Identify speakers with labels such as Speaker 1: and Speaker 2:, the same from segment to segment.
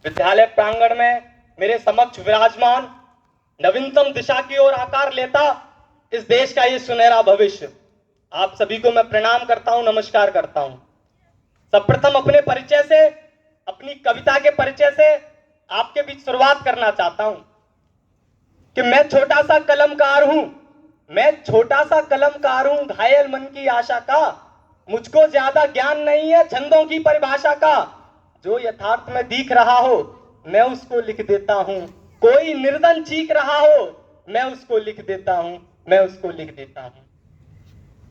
Speaker 1: विद्यालय प्रांगण में मेरे समक्ष विराजमान नवीनतम दिशा की ओर आकार लेता इस देश का ये सुनहरा भविष्य, आप सभी को मैं प्रणाम करता हूं, नमस्कार करता हूं। सर्वप्रथम अपने परिचय से, अपनी कविता के परिचय से आपके बीच शुरुआत करना चाहता हूं कि मैं छोटा सा कलमकार हूं, घायल मन की आशा का। मुझको ज्यादा ज्ञान नहीं है छंदों की परिभाषा का। जो यथार्थ में दिख रहा हो मैं उसको लिख देता हूं। कोई निर्धन चीख रहा हो मैं उसको लिख देता हूं,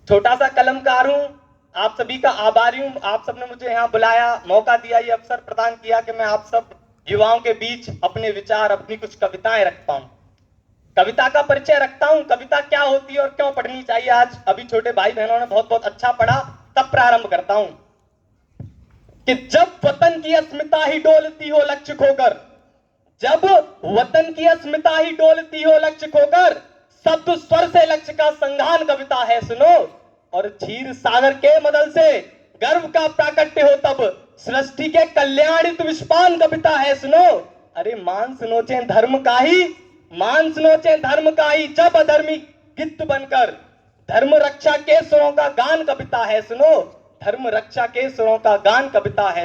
Speaker 1: छोटा सा कलमकार हूं। आप सभी का आभारी हूं। आप सबने मुझे यहां बुलाया, मौका दिया, ये अवसर प्रदान किया कि मैं आप सब युवाओं के बीच अपने विचार, अपनी कुछ कविताएं रख पाऊं, कविता का परिचय रखता हूं। कविता क्या होती है और क्यों पढ़नी चाहिए, आज अभी छोटे भाई बहनों ने बहुत बहुत अच्छा पढ़ा, तब प्रारंभ करता हूं कि जब वतन की अस्मिता ही डोलती हो लक्ष्य खोकर, जब वतन की अस्मिता ही डोलती हो लक्ष्य खोकर, शब्द स्वर से लक्ष्य का संघान कविता है सुनो। और क्षीर सागर के मदल से गर्व का प्राकट्य हो तब सृष्टि के कल्याणित विश्वान कविता है सुनो। अरे मांस नोचे धर्म का ही, जब अधर्मी गिद्ध बनकर धर्म रक्षा के सुरों का गान कविता है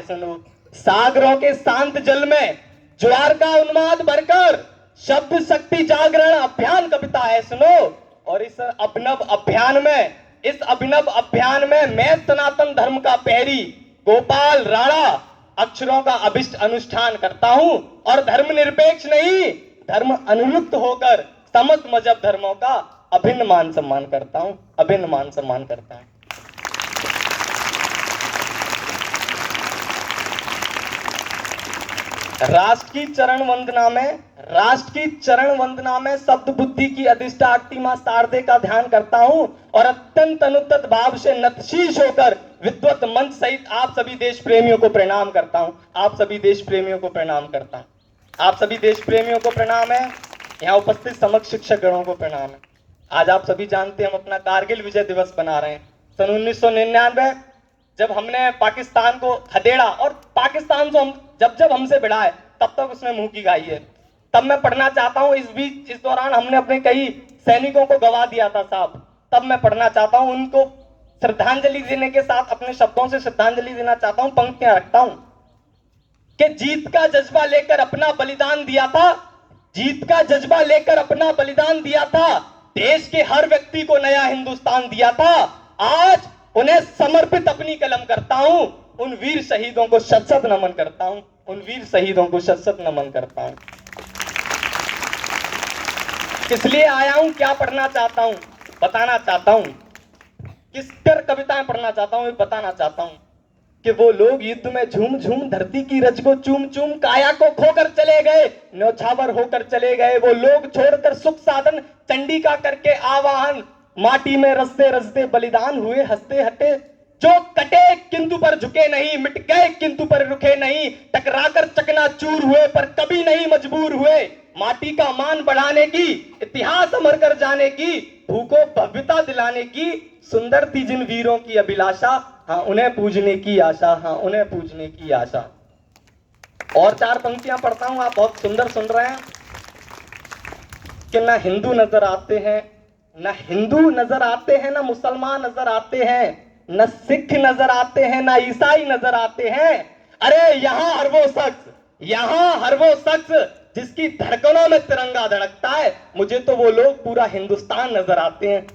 Speaker 1: सुनो। सागरों के शांत जल में ज्वार का उन्माद भरकर शब्द शक्ति जागरण अभियान कविता है सुनो। और इस अभिनव अभियान में मैं सनातन धर्म का पहरी गोपाल राणा अक्षरों का अभिष्ट अनुष्ठान करता हूं और धर्मनिरपेक्ष नहीं, धर्म अनुयुक्त होकर समस्त मजहब धर्मों का अभिन्न मान सम्मान करता हूं। राष्ट्र की चरण वंदना में शब्द बुद्धि की अधिष्ठात्री मां शारदे का ध्यान करता हूं और अत्यंत अनुत्तत भाव से नतशीश होकर विद्वत मंच सहित आप सभी देश प्रेमियों को प्रणाम करता हूं। आप सभी देश प्रेमियों को प्रणाम है। यहाँ उपस्थित समस्त शिक्षक गणों को प्रणाम है। आज आप सभी जानते हैं हम अपना कारगिल विजय दिवस मना रहे हैं। सन 1999 जब हमने पाकिस्तान को खदेड़ा और पाकिस्तान से जब हमसे भिड़ा है तब तक उसने मुंह की गाई है। तब मैं पढ़ना चाहता हूं, इस दौरान हमने अपने कई सैनिकों को गवा दिया था साहब। तब मैं पढ़ना चाहता हूं, उनको श्रद्धांजलि देने के साथ अपने शब्दों से श्रद्धांजलि देना चाहता हूं। पंक्तियां रखता हूं कि जीत का जज्बा लेकर अपना बलिदान दिया था, देश के हर व्यक्ति को नया हिंदुस्तान दिया था। आज उन्हें समर्पित अपनी कलम करता हूं। उन वीर शहीदों को शत-शत नमन करता हूं। किस लिए आया हूं, क्या पढ़ना चाहता हूं, बताना चाहता हूं। किस पर कविताएं पढ़ना चाहता हूं, बताना चाहता हूं कि वो लोग युद्ध में झूम झूम धरती की रज को चूम चूम काया को खोकर चले गए, न्यौछावर होकर चले गए। वो लोग छोड़कर सुख साधन चंडी का करके आवाहन, माटी में रसते रसते बलिदान हुए हंसते हटे। जो कटे किंतु पर झुके नहीं, मिट गए किंतु पर रुके नहीं, टकराकर चकनाचूर हुए पर कभी नहीं मजबूर हुए। माटी का मान बढ़ाने की, इतिहास अमर कर जाने की, भूखों भव्यता दिलाने की सुंदर थी जिन वीरों की अभिलाषा। हाँ, उन्हें पूजने की आशा। और चार पंक्तियां पढ़ता हूं, आप बहुत सुंदर सुन रहे हैं कि ना हिंदू नजर आते हैं, ना मुसलमान नजर आते हैं, न सिख नजर आते हैं, ना ईसाई नजर आते हैं। अरे यहाँ हर वो शख्स जिसकी धड़कनों में तिरंगा धड़कता है। मुझे तो वो लोग पूरा हिंदुस्तान नजर आते हैं।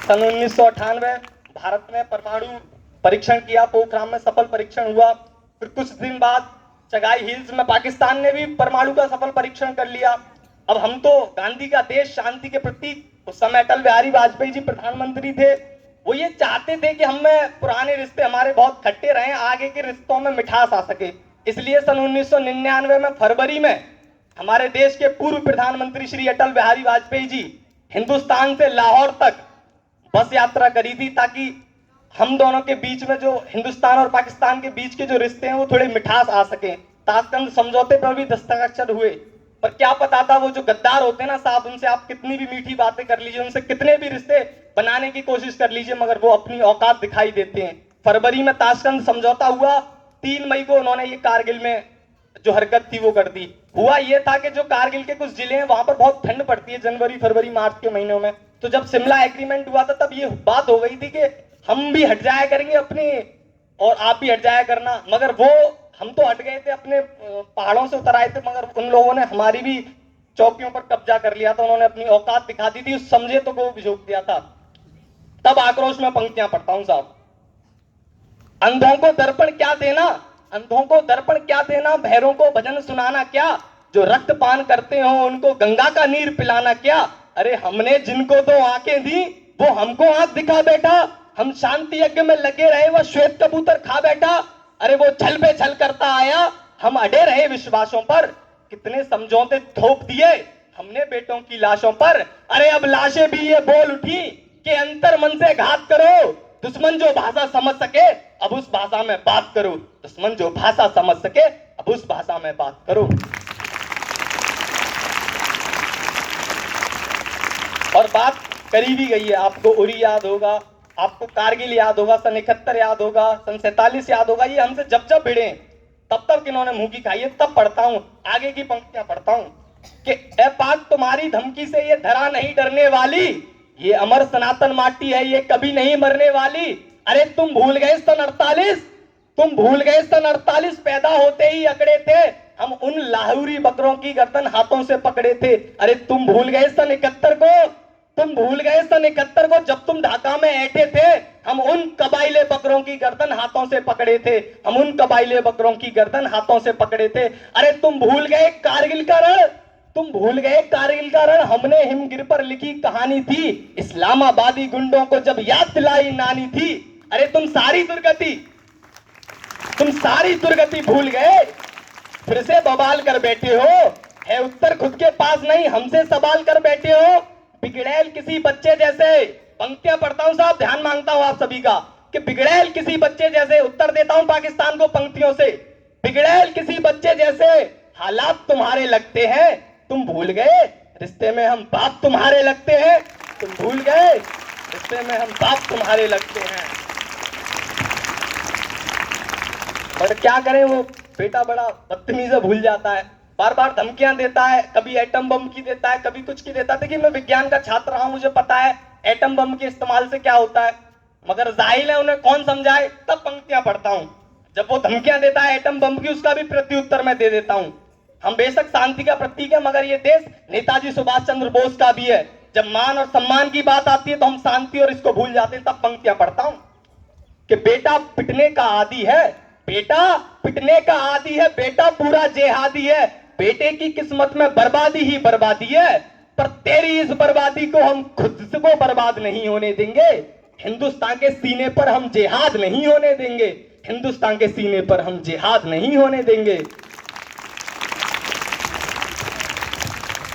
Speaker 1: सन 1998 भारत में परमाणु परीक्षण किया, पोखराम में सफल परीक्षण हुआ। फिर कुछ दिन बाद चगाई हिल्स में पाकिस्तान ने भी परमाणु का सफल परीक्षण कर लिया। अब हम तो गांधी का देश, शांति के प्रतीक, उस समय अटल बिहारी वाजपेयी जी प्रधानमंत्री थे। वो ये चाहते थे कि हमें पुराने रिश्ते हमारे बहुत खट्टे रहे, आगे के रिश्तों में मिठास आ सके। इसलिए सन 1999 में फरवरी में हमारे देश के पूर्व प्रधानमंत्री श्री अटल बिहारी वाजपेयी जी हिंदुस्तान से लाहौर तक बस यात्रा करी थी, ताकि हम दोनों के बीच में जो हिंदुस्तान और पाकिस्तान के बीच के जो रिश्ते हैं वो थोड़े मिठास आ सके। ताशकंद समझौते पर भी दस्तखत हुए। पर क्या पता था वो जो गद्दार होते हैं ना साहब, उनसे आप कितनी भी मीठी बातें कर लीजिए, उनसे कितने भी रिश्ते बनाने की कोशिश कर लीजिए, मगर वो अपनी औकात दिखाई देते हैं। फरवरी में ताशकंद समझौता हुआ, 3 मई को उन्होंने ये कारगिल में जो हरकत थी वो कर दी। हुआ ये था कि जो कारगिल के कुछ जिले हैं वहां पर बहुत ठंड पड़ती है जनवरी फरवरी मार्च के महीनों में, तो जब शिमला एग्रीमेंट हुआ था तब ये बात हो गई थी कि हम भी हट जाया करेंगे अपने और आप भी हट जाया करना, मगर वो हम तो हट गए थे, अपने पहाड़ों से उतर आए थे, मगर उन लोगों ने हमारी भी चौकियों पर कब्जा कर लिया था, उन्होंने अपनी औकात दिखा दी थी, उस समझे तो वो झोंक दिया था। तब आक्रोश में पंक्तियां पढ़ता हूं साहब। अंधों को दर्पण क्या देना, अंधों को दर्पण क्या देना, बहरों को भजन सुनाना क्या, जो रक्तपान करते हो उनको गंगा का नीर पिलाना क्या। अरे हमने जिनको 2 आंखें दी वो हमको आंख दिखा बैठा, हम शांति यज्ञ में लगे रहे वो श्वेत कबूतर खा बैठा। अरे वो छल पे छल करता आया, हम अड़े रहे विश्वासों पर, कितने समझौते थोप दिए हमने बेटों की लाशों पर। अरे अब लाशें भी ये बोल उठी कि अंतर मन से घात करो, दुश्मन जो भाषा समझ सके अब उस भाषा में बात करो, दुश्मन जो भाषा समझ सके अब उस भाषा में बात करो। और बात करी भी गई है, आपको उरी याद होगा, आपको कारगिल याद होगा, सन 71 याद होगा, सन 47 याद होगा, ये हमसे जब जब भिड़े तब तब इन्होंने मुंह की खाई है। तब पढ़ता हूं, आगे की पंक्तियां पढ़ता हूं कि ए पाक तुम्हारी धमकी से ये धरा नहीं डरने वाली, ये अमर सनातन माटी है ये कभी नहीं मरने वाली। अरे तुम भूल गए सन 48, तुम भूल गए सन 48, पैदा होते ही अकड़े थे हम उन लाहौरी बकरों की गर्दन हाथों से पकड़े थे। अरे तुम भूल गए सन 71 को, तुम भूल गए सन 71 को, जब तुम ढाका में ऐठे थे हम उन कबाइले बकरों की गर्दन हाथों से पकड़े थे, हम उन कबाइले बकरों की गर्दन हाथों से पकड़े थे। अरे तुम भूल गए कारगिल का रण, तुम भूल गए कारगिल का रण, हमने हिमगिर पर लिखी कहानी थी, इस्लामाबादी गुंडों को जब याद दिलाई नानी थी। अरे तुम सारी दुर्गति भूल गए, फिर से बवाल कर बैठे हो, है उत्तर खुद के पास नहीं हमसे सवाल कर बैठे हो। बिगड़ैल किसी बच्चे जैसे, पंक्तियां पढ़ता हूं साहब, ध्यान मांगता हूं आप सभी का, कि बिगड़ैल किसी बच्चे जैसे, उत्तर देता हूं पाकिस्तान को पंक्तियों से, बिगड़ैल किसी बच्चे जैसे हालात तुम्हारे लगते हैं, तुम भूल गए रिश्ते में हम बाप तुम्हारे लगते हैं, तुम भूल गए रिश्ते में हम बाप तुम्हारे लगते हैं। और क्या करें, वो बेटा बड़ा बदतमीज है, भूल जाता है, बार बार धमकियां देता है, कभी एटम बम की देता है, कभी कुछ की देता है। देखिए मैं विज्ञान का छात्र रहा हूं, मुझे पता है एटम बम के इस्तेमाल से क्या होता है, मगर जाहिल है उन्हें कौन समझाए। तब पंक्तियां पढ़ता हूं, जब वो धमकियां देता है एटम बम की, उसका भी प्रत्युत्तर मैं दे देता हूं। हम बेशक शांति का प्रतीक है, मगर ये देश नेताजी सुभाष चंद्र बोस का भी है। जब मान और सम्मान की बात आती है तो हम शांति और इसको भूल जाते हैं। तब पंक्तियां पढ़ता हूं कि बेटा पिटने का आदी है, बेटा पिटने का आदी है, बेटा पूरा जेहादी है, बेटे की किस्मत में बर्बादी ही बर्बादी है, पर तेरी इस बर्बादी को हम खुद को बर्बाद नहीं होने देंगे। हिंदुस्तान के सीने पर हम जिहाद नहीं होने देंगे, हिंदुस्तान के सीने पर हम जिहाद नहीं होने देंगे।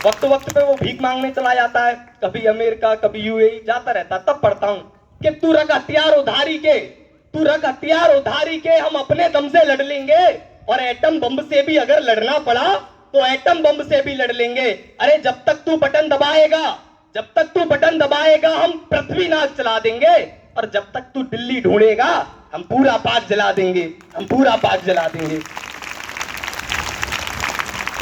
Speaker 1: वक्त वक्त पे वो भीख मांगने चला जाता है, कभी अमेरिका कभी यूएई जाता रहता। तब पढ़ता हूं कि तू रख हथियार उधारी के, तू रख हथियार उधारी के, हम अपने दम से लड़ लेंगे, और एटम बम से भी अगर लड़ना पड़ा तो एटम बम से भी लड़ लेंगे। अरे जब तक तू बटन दबाएगा, जब तक तू बटन दबाएगा हम पृथ्वी नाग चला देंगे, और जब तक तू दिल्ली ढूंढेगा हम पूरा पाक जला देंगे, हम पूरा पाक जला देंगे।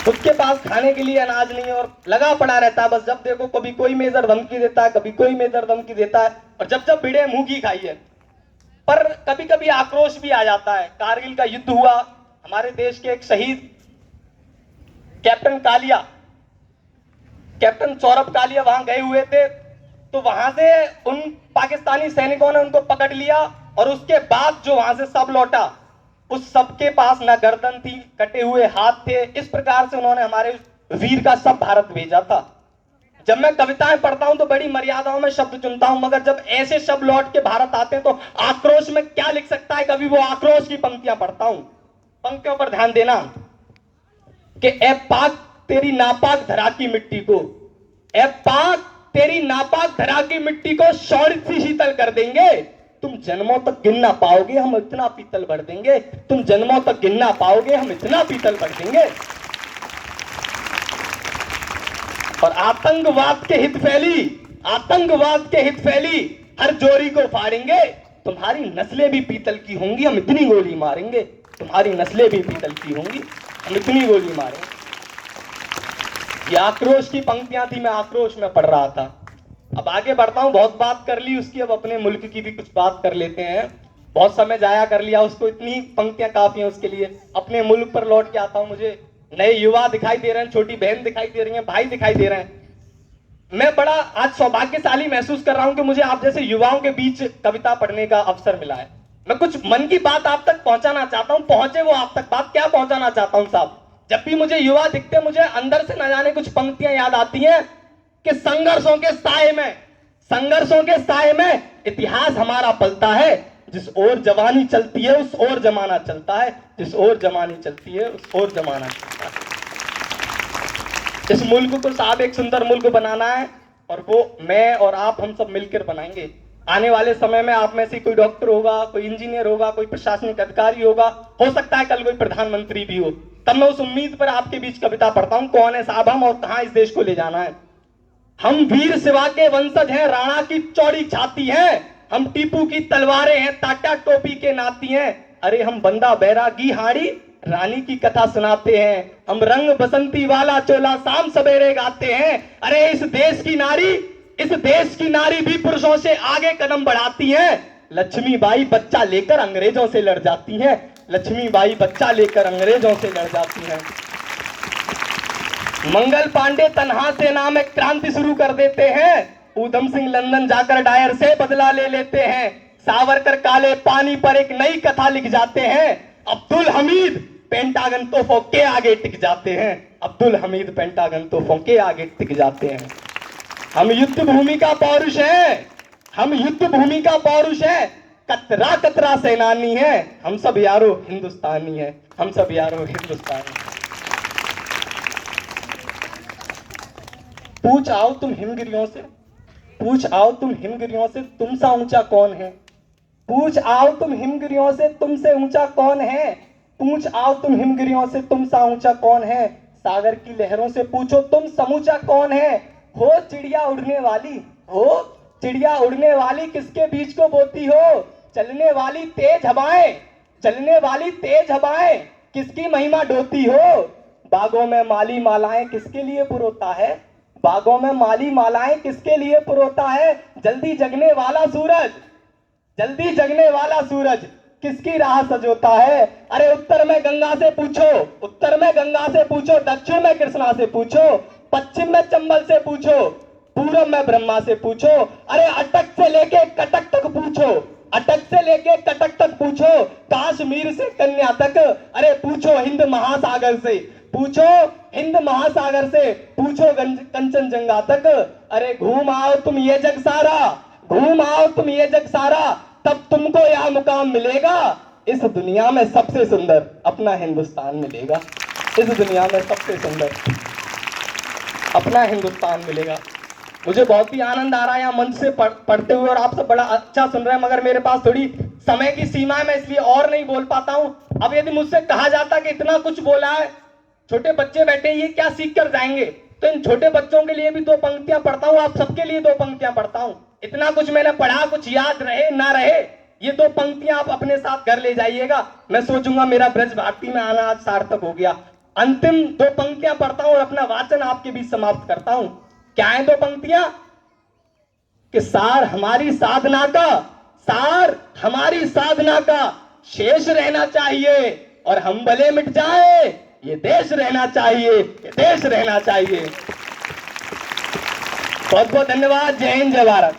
Speaker 1: उसके पास खाने के लिए अनाज नहीं है और लगा पड़ा रहता है, बस जब देखो कभी कोई मेजर धमकी देता है, कभी कोई मेजर धमकी देता है, और जब जब भिड़े मुंह की खाई है। पर कभी कभी आक्रोश भी आ जाता है। कारगिल का युद्ध हुआ, हमारे देश के एक शहीद कैप्टन कालिया, कैप्टन सौरभ कालिया वहां गए हुए थे, तो वहां से उन पाकिस्तानी सैनिकों ने उनको पकड़ लिया, और उसके बाद जो वहां से सब लौटा उस सबके पास ना गर्दन थी, कटे हुए हाथ थे। इस प्रकार से उन्होंने हमारे वीर का सब भारत भेजा था। जब मैं कविताएं पढ़ता हूं तो बड़ी मर्यादाओं में शब्द चुनता हूं, मगर जब ऐसे शब्द लौट के भारत आते हैं तो आक्रोश में क्या लिख सकता है कभी, वो आक्रोश की पंक्तियां पढ़ता हूं। पंक्तियों पर ध्यान देना कि ए पाक तेरी नापाक धरा की मिट्टी को, ए पाक तेरी नापाक धरा की मिट्टी को शौर्य से शीतल कर देंगे, तुम जन्मों तक गिन ना पाओगे हम इतना पीतल भर देंगे, तुम जन्मों तक गिन ना पाओगे हम इतना पीतल भर देंगे। और आतंकवाद के हित फैली हर जोरी को फाड़ेंगे। तुम्हारी नस्लें भी पीतल की होंगी, हम इतनी गोली मारेंगे। तुम्हारी नस्लें भी पीतल की होंगी, हम इतनी गोली मारेंगे। ये आक्रोश की पंक्तियां थी, मैं आक्रोश में पढ़ रहा था। अब आगे बढ़ता हूं, बहुत बात कर ली उसकी, अब अपने मुल्क की भी कुछ बात कर लेते हैं। बहुत समय जाया कर लिया उसको, इतनी पंक्तियां काफी हैं उसके लिए। अपने मुल्क पर लौट के आता हूं। मुझे नए युवा दिखाई दे रहे हैं, छोटी बहन दिखाई दे रही है, भाई दिखाई दे रहे हैं। मैं बड़ा आज सौभाग्यशाली महसूस कर रहा हूं कि मुझे आप जैसे युवाओं के बीच कविता पढ़ने का अवसर मिला है। मैं कुछ मन की बात आप तक पहुंचाना चाहता हूं, पहुंचे वो आप तक। बात क्या पहुंचाना चाहता हूं साहब, जब भी मुझे युवा दिखते मुझे अंदर से न जाने कुछ पंक्तियां याद आती हैं कि संघर्षों के साए में इतिहास हमारा पलता है। जिस ओर जवानी चलती है उस ओर जमाना चलता है, जिस ओर जवानी चलती है उस ओर जमाना चलता है। इस मुल्क को साहब एक सुंदर मुल्क बनाना है, और वो मैं और आप हम सब मिलकर बनाएंगे। आने वाले समय में आप में से कोई डॉक्टर होगा, कोई इंजीनियर होगा, कोई प्रशासनिक अधिकारी होगा, हो सकता है कल कोई प्रधानमंत्री भी हो। तब मैं उस उम्मीद पर आपके बीच कविता पढ़ता हूं, कौन है साहब हम और कहां इस देश को ले जाना है। हम वीर शिवा के वंशज हैं, राणा की चौड़ी छाती हैं। हम टीपू की तलवारें हैं, टाटा टोपी के नाती हैं। अरे हम बंदा बैरागी हाड़ी रानी की कथा सुनाते हैं। हम रंग बसंती वाला चोला शाम सवेरे गाते हैं। अरे इस देश की नारी भी पुरुषों से आगे कदम बढ़ाती है। लक्ष्मीबाई बच्चा लेकर अंग्रेजों से लड़ जाती है। लक्ष्मीबाई बच्चा लेकर अंग्रेजों से लड़ जाती है। मंगल पांडे तन्हा सेना में क्रांति शुरू कर देते हैं। ऊधम सिंह लंदन जाकर डायर से बदला ले लेते हैं। सावरकर काले पानी पर एक नई कथा लिख जाते हैं। अब्दुल हमीद पेंटागन तोपों के आगे टिक जाते हैं। अब्दुल हमीद पेंटागन तोपों के आगे टिक जाते हैं। हम युद्ध भूमि का पौरुष है, कतरा कतरा सेनानी है। हम सब यारो हिंदुस्तानी है, हम सब यारो हिंदुस्तानी। पूछ आओ तुम हिमगिरियों से तुमसा ऊंचा कौन है। पूछ आओ तुम हिमगिरियों से तुमसे ऊंचा कौन है। पूछ आओ तुम हिमगिरियों से तुमसा ऊंचा कौन है। सागर की लहरों से पूछो तुम समूचा कौन है। हो चिड़िया उड़ने वाली किसके बीच को बोती हो। चलने वाली तेज हवाएं किसकी महिमा डोती हो। बागों में माली मालाएं किसके लिए पुरोता है। बागों में माली मालाएं किसके लिए पुरोता है। जल्दी जगने वाला सूरज किसकी राह सजोता है। अरे उत्तर में गंगा से पूछो, दक्षिण में कृष्णा से पूछो, पश्चिम में चंबल से पूछो, पूरब में ब्रह्मा से पूछो। अरे अटक से लेके कटक तक पूछो, कश्मीर से कन्या तक। अरे पूछो हिंद महासागर से पूछो कंचनजंगा तक। अरे घूम आओ तुम ये जग सारा, तब तुमको यह मुकाम मिलेगा। इस दुनिया में सबसे सुंदर अपना हिंदुस्तान मिलेगा। इस दुनिया में सबसे सुंदर अपना हिंदुस्तान मिलेगा। मुझे बहुत ही आनंद आ रहा है यहाँ मंच से पढ़ते हुए, और आप सब बड़ा अच्छा सुन रहे हैं, मगर मेरे पास थोड़ी समय की सीमा है, मैं इसलिए और नहीं बोल पाता हूँ। अब यदि मुझसे कहा जाता कि इतना कुछ बोला है, छोटे बच्चे बैठे, ये क्या सीख कर जाएंगे, तो इन छोटे बच्चों के लिए भी दो पंक्तियां पढ़ता हूँ, आप सबके लिए दो पंक्तियां पढ़ता हूँ। इतना कुछ मैंने पढ़ा, कुछ याद रहे ना रहे, ये दो पंक्तियां आप अपने साथ घर ले जाइएगा। मैं सोचूंगा मेरा ब्रज भारती में आना आज सार्थक हो गया। अंतिम दो पंक्तियां पढ़ता हूं और अपना वाचन आपके बीच समाप्त करता हूं। क्या है दो पंक्तियां कि सार हमारी साधना का शेष रहना चाहिए, और हम भले मिट जाए ये देश रहना चाहिए। बहुत बहुत धन्यवाद। जय हिंद, जय भारत।